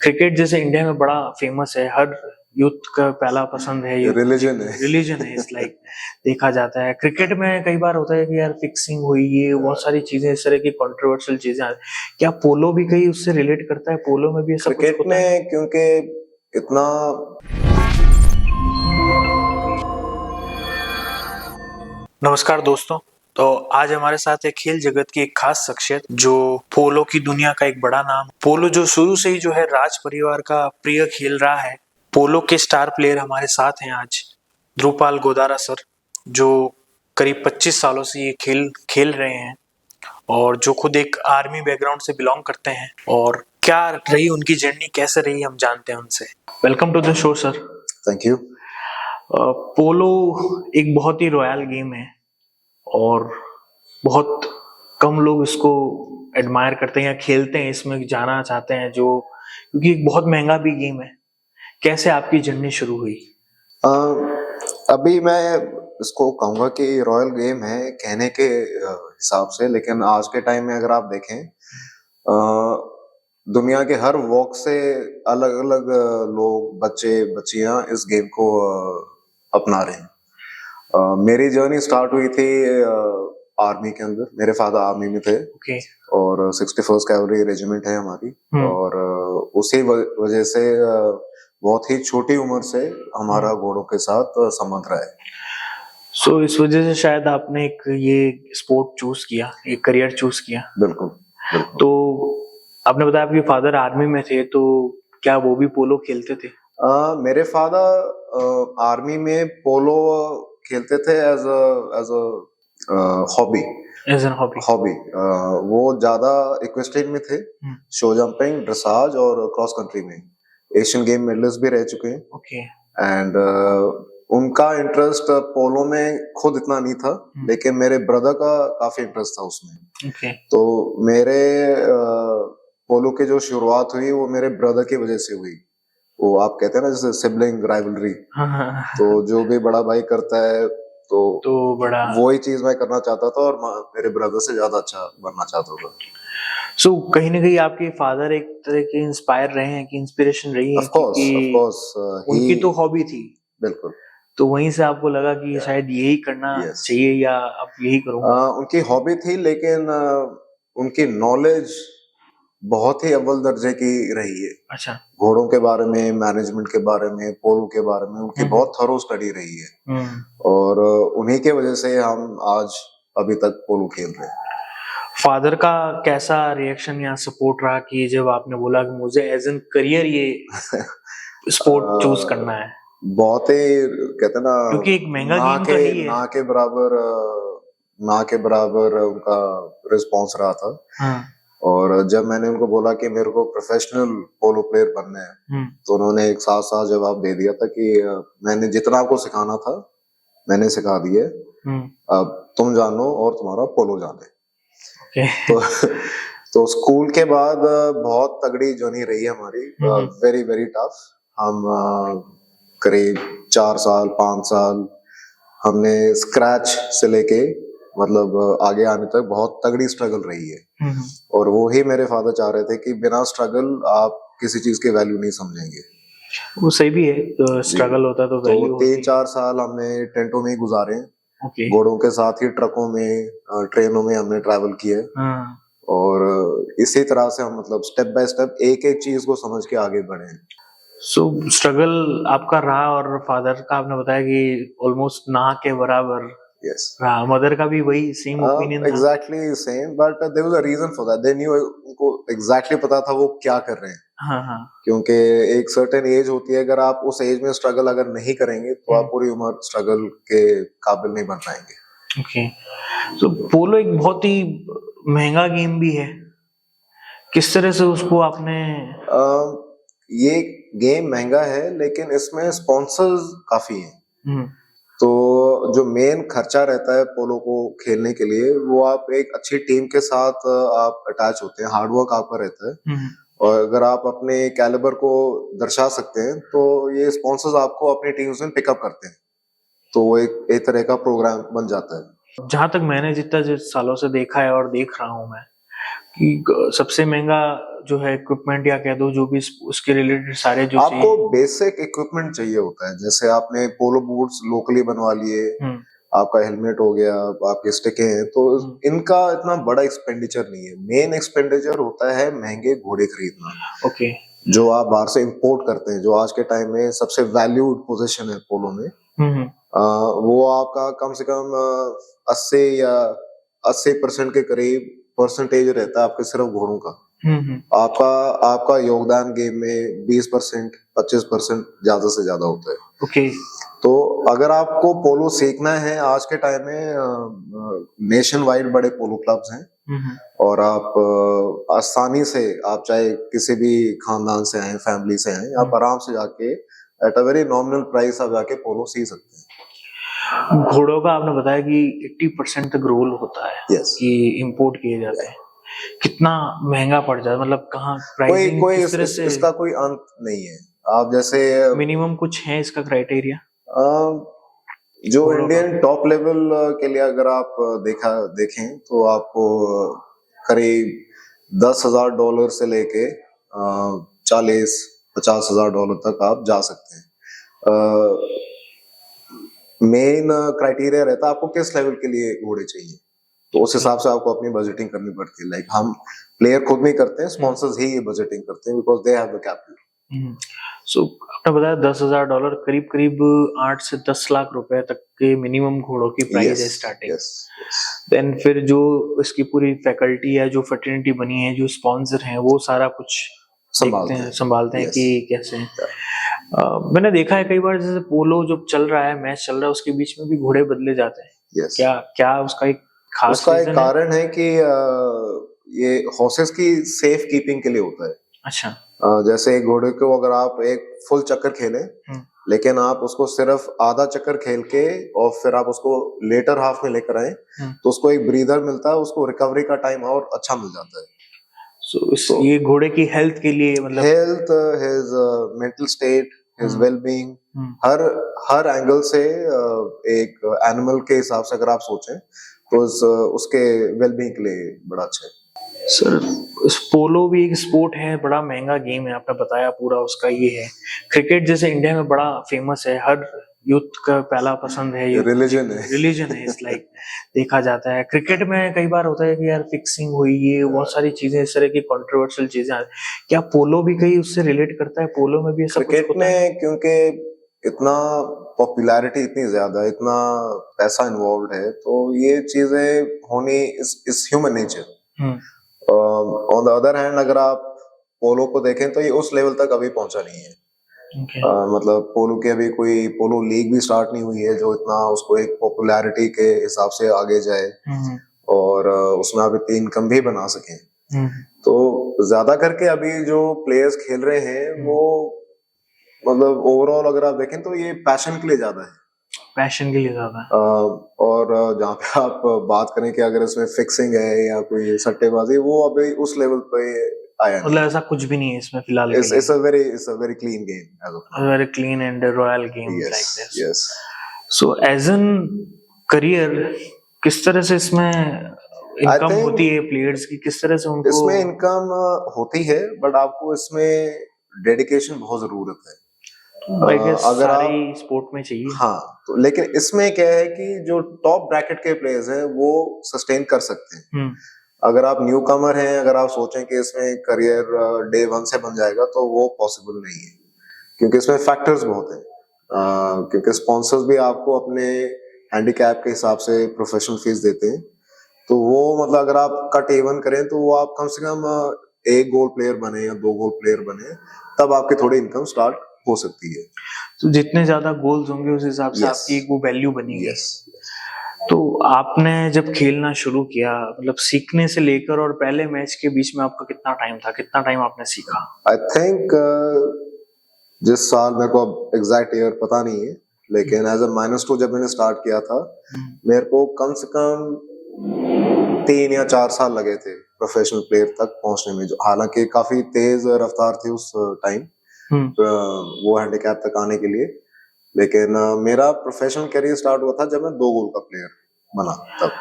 Cricket जैसे India में बड़ा फेमस है, हर यूथ का पहला पसंद है, ये रिलीजन है, इस लाइक देखा जाता है। क्रिकेट में कई बार होता है कि यार फिक्सिंग हुई, ये बहुत सारी चीजें, इस तरह की कंट्रोवर्शियल चीजें आ क्या पोलो भी कहीं उससे रिलेट करता है? पोलो में भी ऐसा कुछ क्रिकेट होता है? में क्योंकि इतना नमस्कार दोस्तों। तो आज हमारे साथ है खेल जगत की एक खास शख्सियत जो पोलो की दुनिया का एक बड़ा नाम। पोलो जो शुरू से ही जो है राज परिवार का प्रिय खेल रहा है। पोलो के स्टार प्लेयर हमारे साथ हैं आज, ध्रुवपाल गोदारा सर, जो करीब 25 सालों से ये खेल खेल रहे हैं और जो खुद एक आर्मी बैकग्राउंड से बिलोंग करते हैं। और क्या रही उनकी जर्नी, कैसे रही, हम जानते हैं उनसे। Welcome to the show sir. Thank you. पोलो एक बहुत ही रॉयल गेम है और बहुत कम लोग इसको एडमायर करते हैं या खेलते हैं, इसमें जाना चाहते हैं, जो क्योंकि एक बहुत महंगा भी गेम है। कैसे आपकी जर्नी शुरू हुई? अभी मैं इसको कहूँगा कि रॉयल गेम है कहने के हिसाब से, लेकिन आज के टाइम में अगर आप देखें दुनिया के हर वॉक से अलग अलग लोग, बच्चे बच्चियां इस गेम को अपना रहे हैं। मेरी जर्नी स्टार्ट हुई थी आर्मी के अंदर। मेरे फादर आर्मी में थे और 61st कैवलरी रेजिमेंट है हमारी, और उसी वजह से बहुत ही छोटी उम्र से हमारा घोड़ों के साथ संबंध रहा है। सो इस वजह से शायद आपने एक ये स्पोर्ट चूज किया, एक करियर चूज किया। बिल्कुल। तो आपने बताया आपके फादर आर्मी में थे, तो क्या वो भी पोलो खेलते थे? मेरे फादर आर्मी में पोलो खेलते थे एज अ हॉबी। हॉबी वो ज्यादा इक्वेस्ट्रियन में थे, शो जंपिंग, ड्रेसाज और क्रॉस कंट्री में एशियन गेम मेडलिस्ट भी रह चुके हैं। एंड उनका इंटरेस्ट पोलो में खुद इतना नहीं था, लेकिन मेरे ब्रदर का काफी इंटरेस्ट था उसमें। तो मेरे पोलो की जो शुरुआत हुई वो मेरे ब्रदर की वजह से हुई। वो आप कहते हैं ना जैसे सिबलिंग राइवलरी, तो जो भी बड़ा भाई करता है तो बड़ा वही चीज मैं करना चाहता था और मेरे ब्रदर से ज्यादा अच्छा बनना चाहता था। सो कहीं ना कहीं आपके फादर एक तरह के इंस्पायर रहे हैं, कि इंस्पिरेशन रही है? ऑफ कोर्स उनकी तो हॉबी थी। बिल्कुल। तो वहीं से आपको लगा कि शायद यही करना चाहिए या अब यही करूंगा? उनकी हॉबी थी, लेकिन उनकी नॉलेज बहुत ही अव्वल दर्जे की रही है। अच्छा। घोड़ों के बारे में, मैनेजमेंट के बारे में, पोलो के बारे में उनकी बहुत थरो स्टडी रही है, और उन्हीं के वजह से हम आज अभी तक पोलो खेल रहे हैं। फादर का कैसा रिएक्शन या सपोर्ट रहा कि जब आपने बोला कि मुझे एज एन करियर ये स्पोर्ट चूज करना है? बहुत ही कहते ना, क्योंकि एक महंगा गेम तो है ही है। ना के बराबर उनका रिस्पॉन्स रहा था। और जब मैंने उनको बोला कि मेरे को प्रोफेशनल पोलो प्लेयर बनना है, तो उन्होंने एक साथ साथ जवाब दे दिया था कि मैंने जितना आपको सिखाना था मैंने सिखा दिया, अब तुम जानो और तुम्हारा पोलो जाने। तो स्कूल के बाद बहुत तगड़ी जर्नी रही हमारी, वेरी वेरी टफ। हम करीब 4 साल 5 साल हमने स्क्रैच से लेके मतलब आगे आने तक बहुत तगड़ी स्ट्रगल रही है, और वो ही मेरे फादर चाह रहे थे कि बिना स्ट्रगल आप किसी चीज की वैल्यू नहीं समझेंगे। वो सही भी है, तो स्ट्रगल होता तो वैल्यू होती है। 3-4 साल हमने टेंटों में गुजारे, घोड़ों के साथ ही ट्रकों में, ट्रेनों में हमने ट्रैवल किया, और इसी तरह से हम मतलब स्टेप बाय स्टेप एक एक चीज को समझ के आगे बढ़े। सो स्ट्रगल आपका रहा, और फादर का आपने बताया कि ऑलमोस्ट ना के बराबर रहा। मदर का भी वही सेम ओपिनियन था? Exactly same, but there was a reason for that. They knew, उनको एग्जैक्टली पता था वो क्या कर रहे हैं। क्योंकि एक सर्टेन एज होती है, अगर आप उस एज में स्ट्रगल अगर नहीं करेंगे तो आप पूरी उम्र स्ट्रगल के काबिल नहीं बन पाएंगे। तो पोलो एक बहुत ही महंगा गेम भी है, किस तरह से उसको आपने? ये गेम महंगा है, लेकिन इसमें स्पॉन्सर्स काफी हैं। तो जो मेन खर्चा रहता है पोलो को खेलने के लिए, वो आप एक अच्छी टीम के साथ आप अटैच होते हैं, हार्डवर्क आपका रहता है, और अगर आप अपने कैलिबर को दर्शा सकते हैं तो ये स्पॉन्सर्स आपको अपनी टीम्स में पिकअप करते हैं, तो वो एक तरह का प्रोग्राम बन जाता है। जहां तक मैंने जितना सालों से देखा है और देख रहा हूं मैं, सबसे महंगा जो है इक्विपमेंट या कह दो जो भी उसके रिलेटेड सारे जो आपको बेसिक इक्विपमेंट चाहिए होता है, जैसे आपने पोलो बूट्स लोकली बनवा लिए, आपका हेलमेट हो गया, आपके स्टिकें हैं, तो इनका इतना बड़ा एक्सपेंडिचर नहीं है। मेन एक्सपेंडिचर होता है महंगे घोड़े खरीदना। ओके। जो आप बाहर से इंपोर्ट करते हैं, जो आज के टाइम में सबसे वैल्यूड पोजीशन है पोलो में, वो आपका कम से कम 80 या 80% के करीब परसेंटेज रहता है आपके सिर्फ घोड़ों का। आपका योगदान गेम में 20% 25% ज्यादा से ज्यादा होता है। ओके। तो अगर आपको पोलो सीखना है आज के टाइम में नेशन वाइड बड़े पोलो क्लब्स हैं, और आप आसानी से, आप चाहे किसी भी खानदान से आए, फैमिली से आए, आप आराम से जाके at a very nominal price आप जाके पोलो सीख सकते हैं। घोड़ों का आपने बताया कि 80% तक रोल होता है। yes. कि इंपोर्ट किए जाते हैं। कितना महंगा पड़ जाता है, मतलब कहाँ प्राइसिंग किस तरह से? इसका कोई अंत नहीं है। आप जैसे मिनिमम कुछ है इसका क्राइटेरिया? जो इंडियन टॉप लेवल के लिए अगर आप देखें तो आपको करीब $10,000 से लेके 40-50 हजार डॉलर तक आप जा सकते हैं। मेन क्राइटेरिया रहता है आपको किस लेवल के लिए घोड़े चाहिए, तो उस हिसाब से आपको अपनी बजटिंग करनी पड़ती है। लाइक हम प्लेयर खुद नहीं करते हैं, स्पॉन्सर्स ही ये बजटिंग करते हैं, because they have the capital. सो आपने बताया $10,000 करीब करीब 8 से 10 लाख रुपए तक के मिनिमम घोड़ों की प्राइस है स्टार्टिंग। देन फिर जो इसकी पूरी फैकल्टी है, जो फर्टिनिटी बनी है, जो स्पॉन्सर हैं, वो सारा कुछ संभालते हैं कि कैसे। मैंने देखा है कई बार, जैसे पोलो जो चल रहा है, मैच चल रहा है, उसके बीच में भी घोड़े बदले जाते हैं। क्या उसका एक खास कारण है कि ये हॉर्सेस की सेफ कीपिंग के लिए होता है। अच्छा। जैसे एक घोड़े को अगर आप एक फुल चक्कर खेलें, लेकिन आप उसको सिर्फ आधा चक्कर खेल के और फिर आप उसको लेटर हाफ में लेकर आए, तो उसको एक ब्रीदर मिलता है, उसको रिकवरी का टाइम और अच्छा मिल जाता है। So, ये घोड़े की हेल्थ के लिए, मतलब health, his mental state, his wellbeing, हर एंगल से एक एनिमल के हिसाब से अगर आप सोचें तो उसके वेलबींग के लिए बड़ा अच्छा है। सर, पोलो भी एक स्पोर्ट है, बड़ा महंगा गेम है, आपने बताया पूरा उसका ये है। क्रिकेट जैसे इंडिया में बड़ा फेमस है, हर यूथ का पहला पसंद है, ये रिलीजन है। इट्स लाइक देखा जाता है। क्रिकेट में कई बार होता है कि यार फिक्सिंग हुई, ये बहुत सारी चीजें, इस तरह की कंट्रोवर्शियल चीजें। क्या पोलो भी कहीं उससे रिलेट करता है? पोलो में भी ऐसा कुछ होता है? क्रिकेट में क्योंकि इतना पॉपुलैरिटी इतनी ज्यादा, इतना पैसा इन्वॉल्व है, तो ये चीजें होनी इस human nature. On the other hand अगर आप पोलो को देखें तो ये उस लेवल तक अभी पहुंचा नहीं है। मतलब पोलो की अभी कोई पोलो लीग भी स्टार्ट नहीं हुई है जो इतना उसको एक पॉपुलैरिटी के हिसाब से आगे जाए और उसमें आप इतनी इनकम भी बना सकें। तो ज्यादा करके अभी जो प्लेयर्स खेल रहे हैं वो, मतलब ओवरऑल अगर आप देखें तो ये पैशन के लिए ज्यादा है। पैशन के लिए ज्यादा। और जहाँ पे आप बात करें कि अगर इसमें फिक्सिंग है या कोई सट्टेबाजी, वो अभी उस लेवल पे आया, मतलब ऐसा कुछ भी नहीं है इसमें फिलहाल। It's a very clean game as of now. A very clean and royal game like this. Yes. So as an career, किस तरह से इसमें इनकम होती है प्लेयर्स की, किस तरह से उनको? इसमें इनकम होती है, बट आपको इसमें डेडिकेशन बहुत जरूरत है। अगर आप स्पोर्ट में चाहिए। हाँ, तो लेकिन इसमें क्या है कि जो टॉप ब्रैकेट के प्लेयर्स हैं वो सस्टेन कर सकते हैं। अगर आप न्यू कमर हैं, अगर आप सोचें कि इसमें करियर डे 1 से बन जाएगा, तो वो पॉसिबल नहीं है, क्योंकि इसमें फैक्टर्स बहुत हैं। क्योंकि स्पॉन्सर्स भी आपको अपने हैंडीकैप के हिसाब से प्रोफेशनल फीस देते हैं, तो वो मतलब अगर आप कट इवन करें तो वो आप कम से कम 1 गोल प्लेयर बने या 2 गोल प्लेयर बने, तब आपकी थोड़ी इनकम स्टार्ट हो सकती है। तो जितने ज्यादा गोल्स होंगे उस हिसाब से आपकी एक वो वैल्यू बनेगी। तो आपने जब खेलना शुरू किया, मतलब सीखने से लेकर और पहले मैच के बीच में आपका कितना टाइम था, कितना टाइम आपने सीखा? आई थिंक जिस साल, मेरे को अब एग्जैक्ट ईयर पता नहीं है, लेकिन एज अ -2 जब मैंने स्टार्ट किया था, मेरे को कम से कम 3 या 4 साल लगे थे प्रोफेशनल प्लेयर तक पहुंचने में, जो हालांकि काफी तेज रफ्तार थी उस टाइम वो हैंडीकैप तक आने के लिए। लेकिन मेरा प्रोफेशनल करियर स्टार्ट हुआ था जब मैं 2 गोल का प्लेयर बना तब।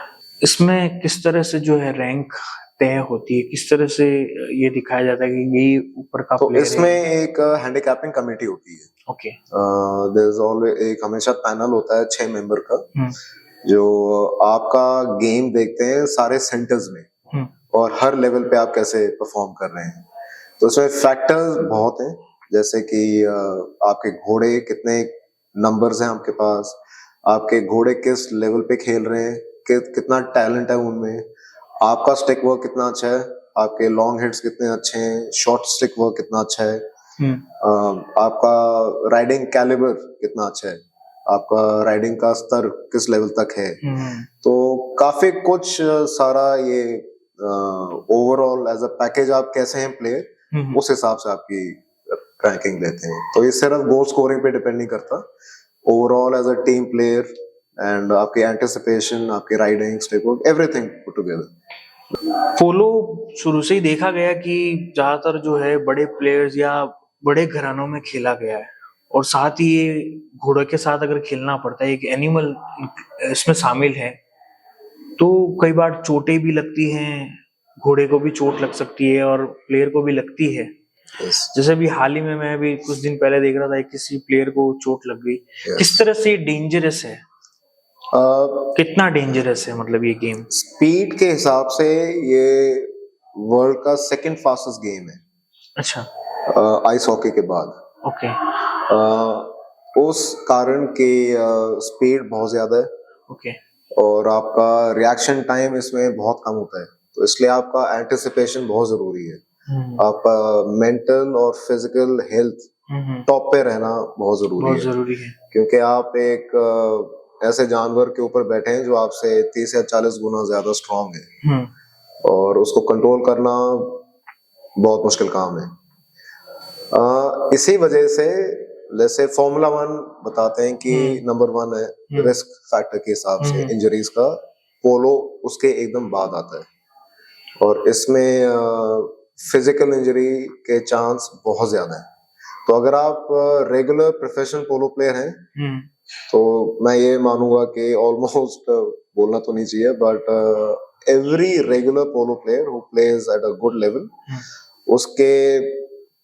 इसमें किस तरह से जो है रैंक तय होती है, किस तरह से ये दिखाया जाता है कि ये ऊपर का तो प्लेयर इसमें है? एक हैंडीकैपिंग कमेटी होती है। ओके। देयर इज ऑलवेज एक हमेशा पैनल होता है 6 मेंबर का, हम्म। जो आपका गेम देखते हैं सारे सेंटर्स में हम्म। और हर लेवल पे आप कैसे परफॉर्म कर रहे हैं। तो इसमें फैक्टर्स बहुत हैं, जैसे कि आपके घोड़े कितने नंबर्स हैं आपके पास, आपके घोड़े किस लेवल पे खेल रहे हैं, कितना टैलेंट है उनमें, आपका स्टिक वर्क कितना अच्छा है, आपके लॉन्ग हिट्स कितने अच्छे हैं, शॉर्ट स्टिक वर्क कितना अच्छा है, आपका राइडिंग कैलिबर कितना अच्छा है, आपका राइडिंग का स्तर किस लेवल तक है। तो काफी कुछ सारा ये ओवरऑल एज अ पैकेज आप कैसे हैं प्लेयर, उस हिसाब से आपकी रैंकिंग देते हैं। तो ये सिर्फ गोल स्कोरिंग पे डिपेंड नहीं करता, overall as a team player and आपकी एंटिसिपेशन, आपकी riding, stick work, everything put together. Polo शुरू से ही देखा गया कि ज्यादातर जो है बड़े प्लेयर्स या बड़े घरानों में खेला गया है, और साथ ही ये घोड़े के साथ अगर खेलना पड़ता है, एक एनिमल इसमें शामिल है, तो कई बार चोटें भी लगती हैं, घोड़े को भी चोट लग सकती है और प्लेयर को भी लगती है। जैसे अभी हाल ही में मैं अभी कुछ दिन पहले देख रहा था, किसी प्लेयर को चोट लग गई। किस तरह से डेंजरस है, कितना डेंजरस है मतलब ये गेम? स्पीड के हिसाब से ये वर्ल्ड का सेकंड फास्टेस्ट गेम है। अच्छा। आइस हॉकी के बाद। ओके। उस कारण के स्पीड बहुत ज्यादा है। ओके। और आपका रिएक्शन टाइम इसमें बहुत कम होता है, तो इसलिए आपका एंटिसिपेशन बहुत जरूरी है। आपका मेंटल और फिजिकल हेल्थ टॉप पे रहना बहुत जरूरी है, क्योंकि आप एक ऐसे जानवर के ऊपर बैठे हैं जो आपसे 30 या 40 गुना ज्यादा स्ट्रांग है, और उसको कंट्रोल करना बहुत मुश्किल काम है। इसी वजह से जैसे फॉर्मूला 1 बताते हैं कि नंबर 1 है रिस्क फैक्टर के हिसाब से इंजरीज का, पोलो उसके एकदम बाद आता है। और इसमें फिजिकल इंजरी के चांस बहुत ज्यादा है। तो अगर आप रेगुलर प्रोफेशनल पोलो प्लेयर हैं, तो मैं ये मानूंगा कि ऑलमोस्ट बोलना तो नहीं चाहिए, but every regular polo player who plays at a good level, उसके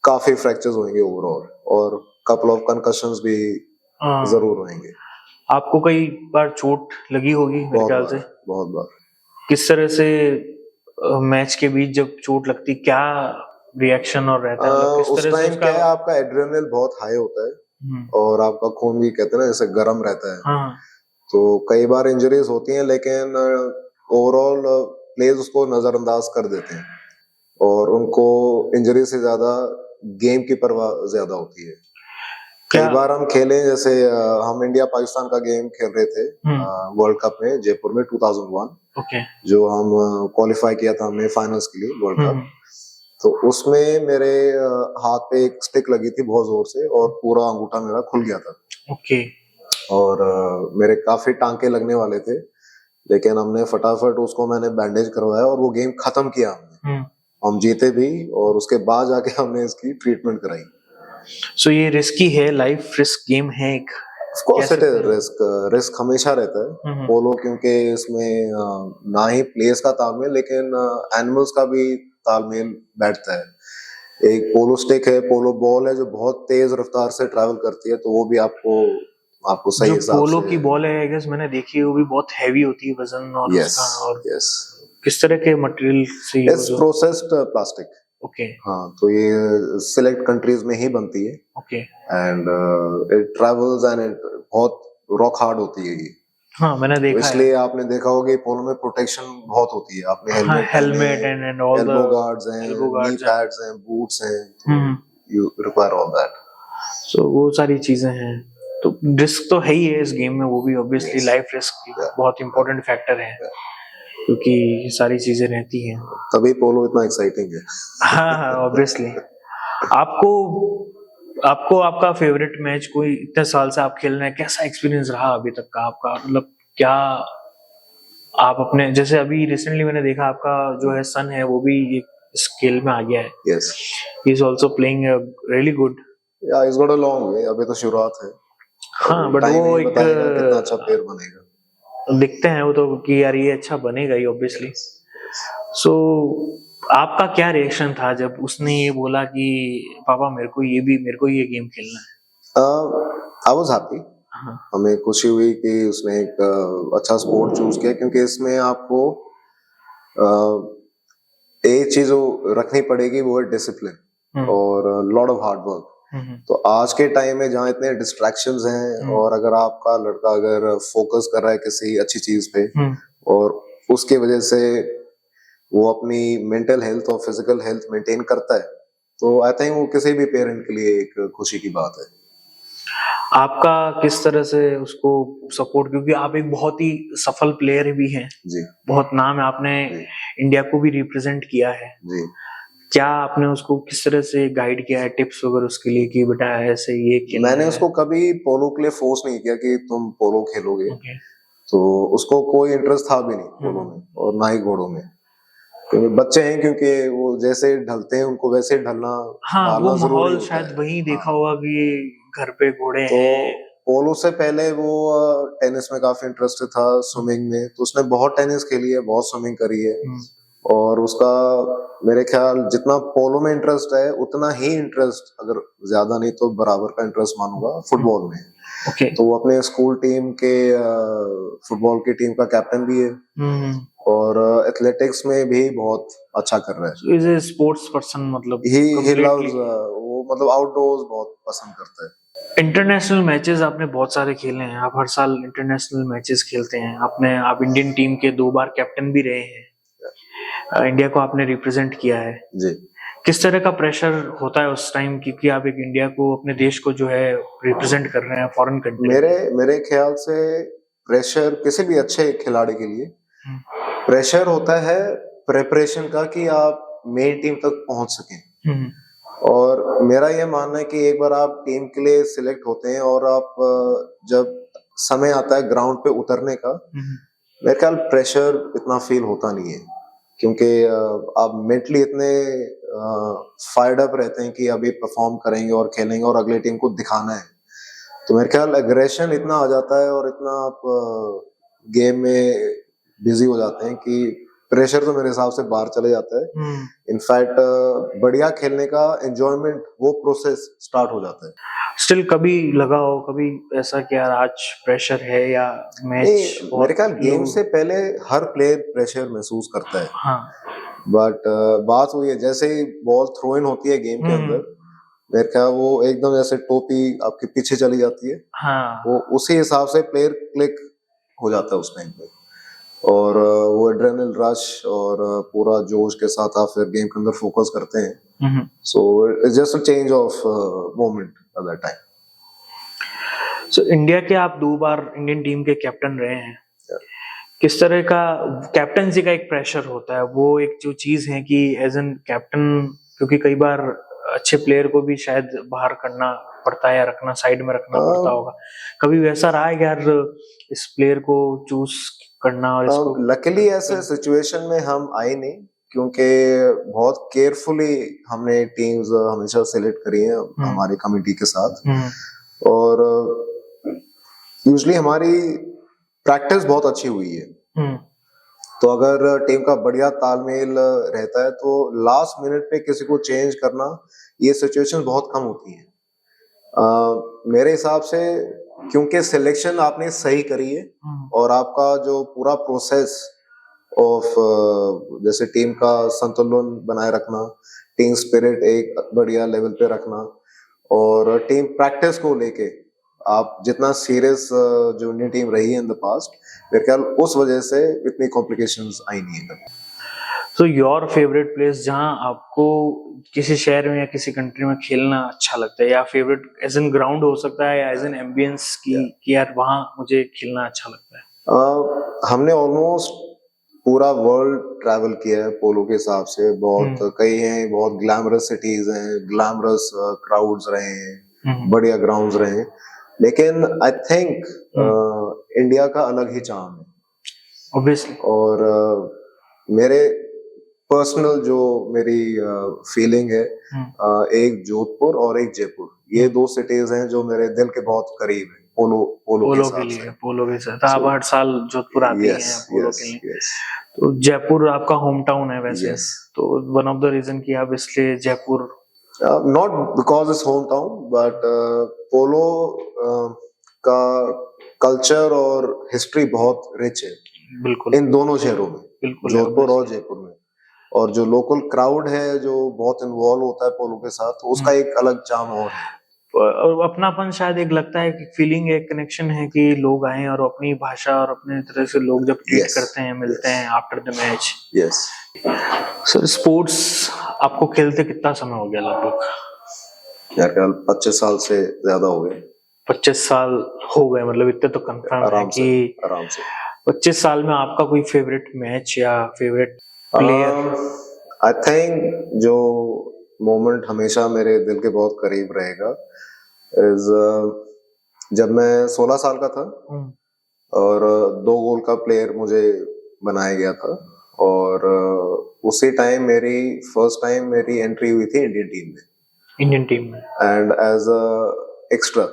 काफी फ्रैक्चर्स होंगे ओवरऑल, और कपल ऑफ कंकशंस भी जरूर होंगे। आपको कई बार चोट लगी होगी मेरे ख्याल से? बहुत बार। किस तरह से मैच के बीच जब चोट लगती, क्या रिएक्शन और रहता है? किस उस तरह से टाइम उसका क्या है, आपका एड्रेनलिन बहुत हाई होता है और आपका खून भी कहते हैं ना जैसे गर्म रहता है। तो कई बार इंजरीज होती हैं, लेकिन ओवरऑल प्लेयर्स उसको नजरअंदाज कर देते हैं, और उनको इंजरी से ज्यादा गेम की परवाह ज्यादा होती है। कई बार हम खेले, जैसे हम इंडिया पाकिस्तान का गेम खेल रहे थे वर्ल्ड कप में जयपुर में 2001, जो हम क्वालिफाई किया था हमने फाइनल्स के लिए वर्ल्ड कप। तो उसमें मेरे हाथ पे एक स्टिक लगी थी बहुत जोर से, और पूरा अंगूठा मेरा खुल गया था। और मेरे काफी टांके लगने वाले थे, लेकिन हमने फटाफट उसको मैंने बैंडेज करवाया और वो गेम खत्म किया हमने। हम जीते भी, और उसके बाद जाके हमने इसकी ट्रीटमेंट कराई। सो ये रिस्की है, लाइफ रिस्क गेम है एक। Of course it is risk हमेशा रहता है पोलो, क्योंकि इसमें ना ही प्लेयर्स का तालमेल, लेकिन एनिमल्स का भी तालमेल बैठता है। एक पोलो स्टिक है, पोलो बॉल है, जो बहुत तेज रफ्तार से ट्रैवल करती है, तो वो भी आपको सही हिसाब से। पोलो की बॉल है, आई गेस मैंने देखी है, वो भी बहुत हैवी होती है वजन और उसका। और किस तरह के मटेरियल से यूज होता है? Processed plastic. ओके। हाँ, तो ये सिलेक्ट कंट्रीज में ही बनती है। Okay. And it travels and it बहुत रॉक हार्ड होती है ये। हाँ, मैंने देखा है। इसलिए आपने देखा होगा कि पोलो में प्रोटेक्शन बहुत होती है। आपने helmet and all the elbow guards हैं, नी पैड्स हैं, बूट्स हैं, यू रिक्वायर ऑल दैट। सो वो सारी चीजें हैं। तो रिस्क तो है ही है इस गेम में, वो भी ऑब्वियसली लाइफ रिस्क बहुत इंपॉर्टेंट फैक्टर है, क्योंकि ये सारी चीजें रहती हैं, तभी पोलो इतना एक्साइटिंग है। हाँ, ऑब्वियसली। आपको आपका फेवरेट मैच, कोई इतने साल से आप खेल रहे हैं, कैसा एक्सपीरियंस रहा अभी तक का आपका? मतलब क्या आप अपने, जैसे अभी रिसेंटली मैंने देखा आपका जो है सन है, वो भी एक स्केल में आ गया है। Yes, he is also playing really good. Yeah is got a long way, अभी तो शुरुआत है। हाँ, बट वो एक कितना अच्छा प्लेयर बनेगा दिखते हैं वो तो, कि यार ये अच्छा बनेगा ही ऑब्वियसली। सो आपका क्या रिएक्शन था जब उसने ये बोला कि पापा मेरे को ये गेम खेलना है? I was happy. हाँ। हमें खुशी हुई कि उसने एक अच्छा स्पोर्ट चूज किया, क्योंकि इसमें आपको एक चीज रखनी पड़ेगी, वो है डिसिप्लिन और लॉट ऑफ हार्ड वर्क। तो आज के टाइम में जहाँ इतने डिस्ट्रैक्शंस हैं, और अगर आपका लड़का अगर फोकस कर रहा है किसी अच्छी चीज पे, और उसके वजह से वो अपनी मेंटल हेल्थ और फिजिकल हेल्थ मेंटेन करता है, तो आई थिंक वो किसी भी पेरेंट के लिए एक खुशी की बात है। आपका किस तरह से उसको सपोर्ट, क्योंकि आप एक बहुत ही सफल प्लेयर भी हैं जी, बहुत नाम है, आपने इंडिया को भी रिप्रेजेंट किया है जी। क्या आपने उसको किस तरह से गाइड किया है, टिप्स वगैरह उसके लिए कि बेटा ऐसे ये खेलना मैंने है? उसको कभी पोलो के लिए फोर्स नहीं किया कि तुम पोलो खेलोगे। Okay. तो उसको कोई इंटरेस्ट था भी नहीं पोलो में, और ना ही घोड़ों में, क्योंकि बच्चे हैं, क्योंकि वो जैसे ढलते हैं उनको वैसे ढलना हाँ, वो ढालना जरूरी माहौल होता शायद है। वही देखा हाँ। होगा कि घर पे घोड़े तो हैं। पोलो से पहले वो टेनिस में काफी इंटरेस्टेड था, स्विमिंग में, तो उसने बहुत टेनिस खेली है, बहुत स्विमिंग करी है। और उसका मेरे ख्याल जितना पोलो में इंटरेस्ट है, उतना ही इंटरेस्ट, अगर ज्यादा नहीं तो बराबर का इंटरेस्ट मानूंगा, फुटबॉल में। Okay. तो वो अपने स्कूल टीम के फुटबॉल की टीम का कैप्टन भी है, और एथलेटिक्स में भी बहुत अच्छा कर रहा है। So is a sports person, मतलब ही completely. लव्स, वो मतलब आउटडोर्स बहुत पसंद करता है। इंटरनेशनल मैचेस आपने बहुत सारे खेले हैं, आप हर साल इंटरनेशनल मैचेस खेलते हैं, आप इंडियन टीम के 2 बार कैप्टन भी रहे हैं, इंडिया को आपने रिप्रेजेंट किया है जी। किस तरह का प्रेशर होता है उस टाइम, क्योंकि आप एक इंडिया को, अपने देश को जो है रिप्रेजेंट कर रहे हैं फॉरेन कंट्री? मेरे ख्याल से प्रेशर किसी भी अच्छे खिलाड़ी के लिए प्रेशर होता है प्रेपरेशन का, कि आप मेन टीम तक पहुंच सकें। और मेरा यह मानना है कि एक बार आप टीम के लिए सिलेक्ट होते हैं, और आप जब समय आता है ग्राउंड पे उतरने का, मेरे ख्याल प्रेशर इतना फील होता नहीं है, क्योंकि आप मेंटली इतने फायर्ड अप रहते हैं कि अभी परफॉर्म करेंगे और खेलेंगे और अगले टीम को दिखाना है। तो मेरे ख्याल एग्रेशन इतना आ जाता है, और इतना आप गेम में बिजी हो जाते हैं कि प्रेशर तो मेरे हिसाब से बाहर चले जाता है। इनफैक्ट बढ़िया खेलने का एंजॉयमेंट, वो प्रोसेस स्टार्ट हो जाता है। स्टिल कभी लगा हो, कभी ऐसा कि यार आज प्रेशर है या मैच मेरे ख्याल गेम से पहले हर प्लेयर प्रेशर महसूस करता है। हाँ। बट बात हुई है, जैसे ही बॉल थ्रो इन होती है गेम के अंदर, मेरे ख्याल वो एकदम जैसे टोपी आपके पीछे चली जाती है। हाँ। वो उसी हिसाब से प्लेयर क्लिक हो जाता है उस टाइम पे, और वो एड्रेनल रश और पूरा जोश के साथ आप फिर गेम के अंदर फोकस करते हैं। So it's just a change of moment at that time. So India के आप 2 बार इंडियन टीम के कैप्टन रहे हैं, किस तरह का कैप्टनसी का एक प्रेशर होता है, वो एक जो चीज है कि एज एन कैप्टन, क्योंकि कई बार अच्छे प्लेयर को भी शायद बाहर करना पड़ता है या रखना, साइड में रखना पड़ता होगा, कभी वैसा रहा है यार इस प्लेयर को चूज करना और इसको? लकीली ऐसे सिचुएशन में हम आए नहीं, क्योंकि बहुत केयरफुली हमने टीम्स हमेशा सिलेक्ट करी है हमारी कमिटी के साथ, और यूजुअली हमारी प्रैक्टिस बहुत अच्छी हुई है। तो अगर टीम का बढ़िया तालमेल रहता है, तो लास्ट मिनट पे किसी को चेंज करना, ये सिचुएशन बहुत कम होती है। मेरे हिसाब से, क्योंकि सिलेक्शन आपने सही करी है, और आपका जो पूरा प्रोसेस ऑफ जैसे टीम का संतुलन बनाए रखना, टीम स्पिरिट एक बढ़िया लेवल पे रखना, और टीम प्रैक्टिस को लेके आप जितना सीरियस जो इंडियन टीम रही है इन द पास्ट, मेरे ख्याल उस वजह से इतनी कॉम्प्लिकेशंस आई नहीं है कभी। सो योर फेवरेट प्लेस जहां आपको किसी शहर में या किसी कंट्री में खेलना अच्छा लगता है, या फेवरेट एज एन ग्राउंड हो सकता है या एज एन एम्बियंस की कि यार वहां मुझे खेलना अच्छा लगता है? हमने ऑलमोस्ट पूरा वर्ल्ड ट्रैवल किया है पोलो के हिसाब से। बहुत कई हैं, बहुत ग्लैमरस सिटीज हैं, ग्लैमरस क्राउड्स रहे हैं, बढ़िया ग्राउंड्स रहे हैं, लेकिन आई थिंक इंडिया का अलग ही चार्म है ऑब्वियसली। और मेरे पर्सनल जो मेरी फीलिंग है, एक जोधपुर और एक जयपुर, ये 2 सिटीज हैं जो मेरे दिल के बहुत करीब है पोलो पोलो के पोलो के हिसाब लिए, से। पोलो के साथ आप हर साल जोधपुर आते ही हैं यस पोलो यस के लिए। यस तो जयपुर आपका होम टाउन है वैसे, यस। तो वन ऑफ द रीजन कि आप इसलिए Jaipur. Not because it's home town, but polo का कल्चर और हिस्ट्री बहुत रिच है बिल्कुल इन दोनों शहरों में, बिल्कुल है जोधपुर और obviously। जयपुर में। और जो लोकल क्राउड है जो बहुत इन्वॉल्व होता है पोलो के साथ, तो उसका एक अलग चार्म और है। और अपनापन शायद एक लगता है कि फीलिंग, एक कनेक्शन है कि लोग आए और अपनी भाषा और अपने तरह से लोग जब ट्रीट यस करते हैं, मिलते यस हैं after the match. Yes. Sir sports आपको खेलते कितना समय हो गया लगभग? मेरे ख्याल 25 साल से ज्यादा हो गए। 25 साल हो गए, मतलब इतने तो कंफर्म है आराम से, कि आराम से। 25 साल में आपका कोई फेवरेट मैच या फेवरेट प्लेयर? आई थिंक जो मोमेंट हमेशा मेरे दिल के बहुत करीब रहेगा इज जब मैं 16 साल का था और 2 गोल का प्लेयर मुझे बनाया गया था, और उसी टाइम मेरी फर्स्ट टाइम मेरी एंट्री हुई थी इंडियन टीम में, इंडियन टीम में। And as a extra.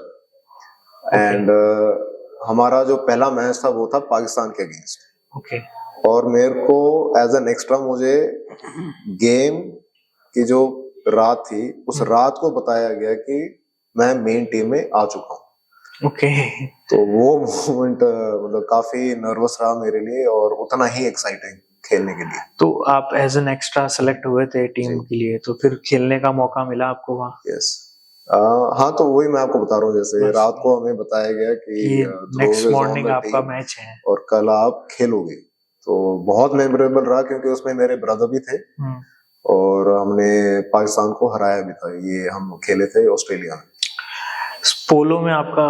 And हमारा जो पहला मैच था वो था पाकिस्तान के अगेंस्ट, ओके और मेरे को एज एन एक्स्ट्रा मुझे गेम की जो रात थी उस रात को बताया गया कि मैं मेन टीम में आ चुका हूँ। ओके। तो वो मोमेंट मतलब काफी नर्वस रहा मेरे लिए और उतना ही एक्साइटिंग खेलने के लिए। तो आप एज एन एक्स्ट्रा सेलेक्ट हुए थे टीम जी। के लिए, तो फिर खेलने का मौका मिला आपको वहाँ? यस। हाँ, तो वही मैं आपको बता रहा हूँ, जैसे बस रात को हमें बताया गया कि कि Dhruv next is on morning the आपका टीम मैच है। और कल आप खेलोगे। तो बहुत मेमोरेबल रहा क्योंकि उसमें मेरे ब्रदर भी थे और हमने पाकिस्तान को हराया भी था। ये हम खेले थे ऑस्ट्रेलिया में। पोलो में आपका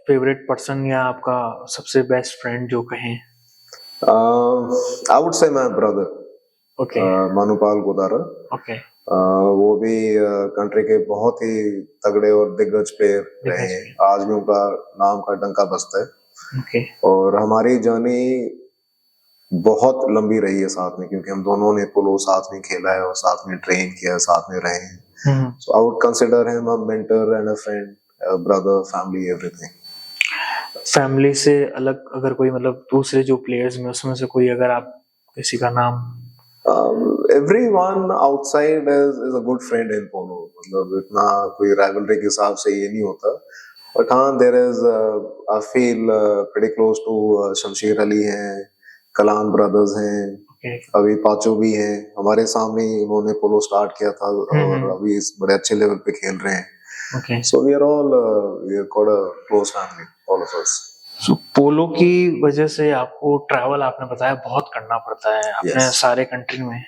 फेवरेट पर्सन या आपका सबसे बेस्ट फ्रेंड जो कहें? I would say my brother okay Manupal Godara. Okay. वो भी कंट्री के बहुत ही तगड़े और दिग्गज प्लेयर रहे हैं, आज भी उनका नाम का डंका बजता है। ओके और हमारी जर्नी बहुत लंबी रही है साथ में, क्योंकि हम दोनों ने पोलो साथ में खेला है और साथ में ट्रेन किया, साथ में रहे हैं। So I would consider him a mentor and a friend, brother, family, everything. Family से अलग अगर कोई, मतलब दूसरे जो प्लेयर्स में उसमें से कोई अगर आप किसी का नाम? Everyone outside is a good friend in polo, मतलब इतना कोई rivalry के हिसाब से ये नहीं होता, बट हाँ there is I feel pretty close to शमशीर अली हैं, कलाम ब्रदर्स हैं, अभी पाचो भी हैं, हमारे सामने ही उन्होंने पोलो स्टार्ट किया था और अभी इस बड़े अच्छे लेवल पे खेल रहे हैं। So we are all we are quite a close family, all of us. पोलो की वजह से आपको ट्रैवल, आपने बताया, बहुत करना पड़ता है अपने सारे कंट्री में।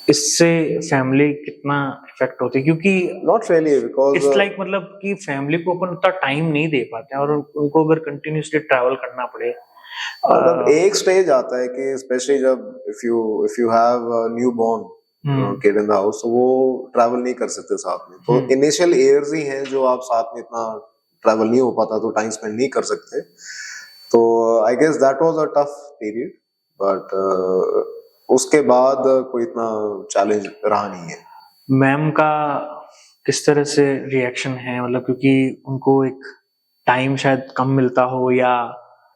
इससे फैमिली कितना इफेक्ट होती है? क्योंकि not really, because it's like मतलब कि फैमिली को अपन उतना टाइम नहीं दे पाते हैं और उनको अगर कंटिन्यूसली ट्रैवल करना पड़े। मतलब एक स्टेज आता है कि स्पेशली जब if you have new born kid in the house, तो वो ट्रैवल नहीं कर सकते साथ में। तो इनिशियल ईयर्स ही हैं जो आप साथ में इतना ट्रैवल नहीं हो पाता, तो टाइम स्पेंड नहीं कर सकते। तो I guess that was a tough period, but उसके बाद कोई इतना चैलेंज रहा नहीं है। मैम का किस तरह से रिएक्शन है, मतलब क्योंकि उनको एक टाइम शायद कम मिलता हो, या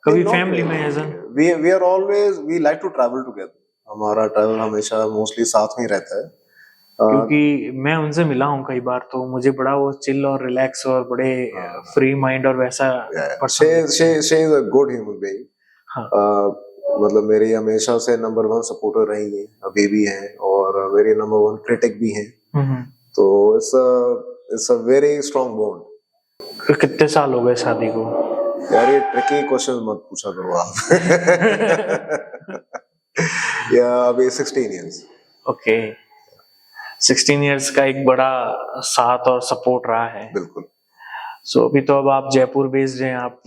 कभी फैमिली में as we are always we like to travel together. हमारा ट्रैवल हमेशा मोस्टली साथ में रहता है, क्योंकि मैं उनसे मिला हूँ कई बार, तो मुझे बड़ा वो चिल और रिलैक्स और बड़े फ्री माइंड और वैसा person. She is a good human being. मतलब मेरी हमेशा से नंबर 1 सपोर्टर रही है, अभी भी हैं, और मेरी नंबर 1 क्रिटिक भी हैं। तो it's a very strong bond. कितने साल हो गए शादी को? यार ये ट्रिकी क्वेश्चन मत पूछा करो आप। या अभी 16 इयर्स। ओके 16 इयर्स का एक बड़ा साथ और सपोर्ट रहा है। बिल्कुल। सो अभी तो अब आप जयपुर बेस्ड हैं, आप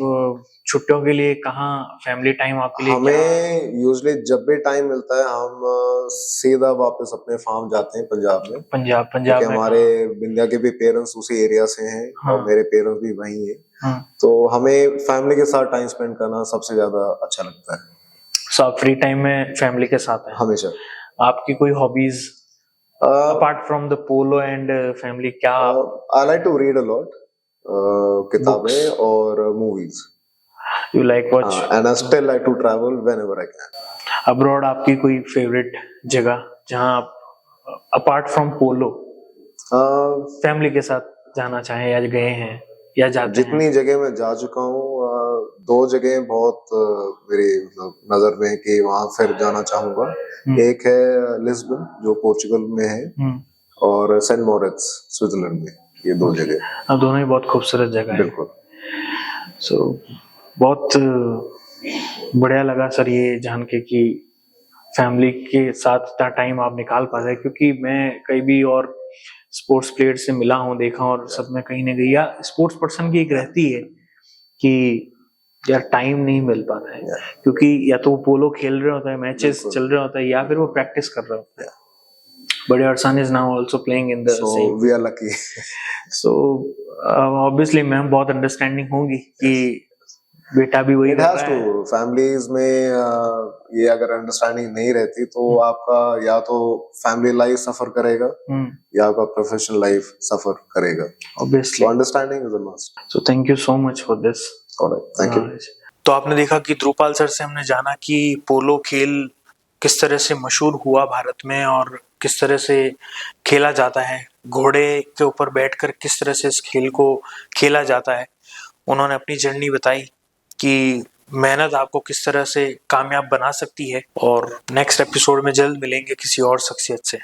छुट्टियों के लिए कहाँ फैमिली टाइम आपके लिए? हमें यूजुअली जब भी टाइम मिलता है हम सीधा वापस अपने फार्म जाते हैं पंजाब में। पंजाब क्योंकि हमारे बिंदिया के भी पेरेंट्स उसी एरिया से हैं, और मेरे पेरेंट्स भी वहीं हैं। तो हमें फैमिली के साथ टाइम स्पेंड करना सबसे ज्यादा अच्छा लगता है। सो आप फ्री टाइम में फैमिली के साथ हैं हमेशा? आपकी कोई hobbies apart from the polo and family, क्या? I like to read a lot, किताबें और movies. You like watch and I still like to travel whenever I can. abroad? आपकी कोई फेवरेट जगह जहाँ आप अपार्ट फ्रॉम पोलो फैमिली के साथ जाना चाहें या गए हैं या जाते हैं? जितनी जगह मैं जा चुका हूँ, 2 जगह बहुत मेरी मतलब नजर में है कि वहां फिर जाना चाहूंगा। एक है लिस्बन जो पोर्चुगल में है, और सेंट मॉरिट्स स्विट्जरलैंड में। ये 2 जगह अब दोनों ही बहुत खूबसूरत जगह है। बिल्कुल। सो बहुत बढ़िया लगा सर ये जान के कि फैमिली के साथ इतना टाइम आप निकाल पा रहे हैं, क्योंकि मैं कई भी और स्पोर्ट्स प्लेयर से मिला हूँ, देखा, और सब में कहीं ना कहीं या स्पोर्ट्स पर्सन की एक रहती है कि यार टाइम नहीं मिल पाता है, क्योंकि या तो वो पोलो खेल रहे होते हैं, मैचेस चल रहे होते हैं, या फिर वो प्रैक्टिस कर रहे होते हैं। But your son is now also playing in the same. We are lucky. So obviously ma'am बहुत अंडरस्टैंडिंग होगी कि बेटा भी वही कर रहा है। फैमिलीज में ये अगर अंडरस्टैंडिंग नहीं रहती तो आपका या तो फैमिली लाइफ सफर करेगा या आपका प्रोफेशनल लाइफ सफर करेगा। Obviously. Understanding is a must. So thank you so much for this. Thank you. तो आपने देखा कि ध्रुवपाल सर से हमने जाना कि पोलो खेल किस तरह से मशहूर हुआ भारत में और किस तरह से खेला जाता है, घोड़े के ऊपर बैठकर किस तरह से इस खेल को खेला जाता है। उन्होंने अपनी जर्नी बताई कि मेहनत आपको किस तरह से कामयाब बना सकती है। और नेक्स्ट एपिसोड में जल्द मिलेंगे किसी और शख्सियत से।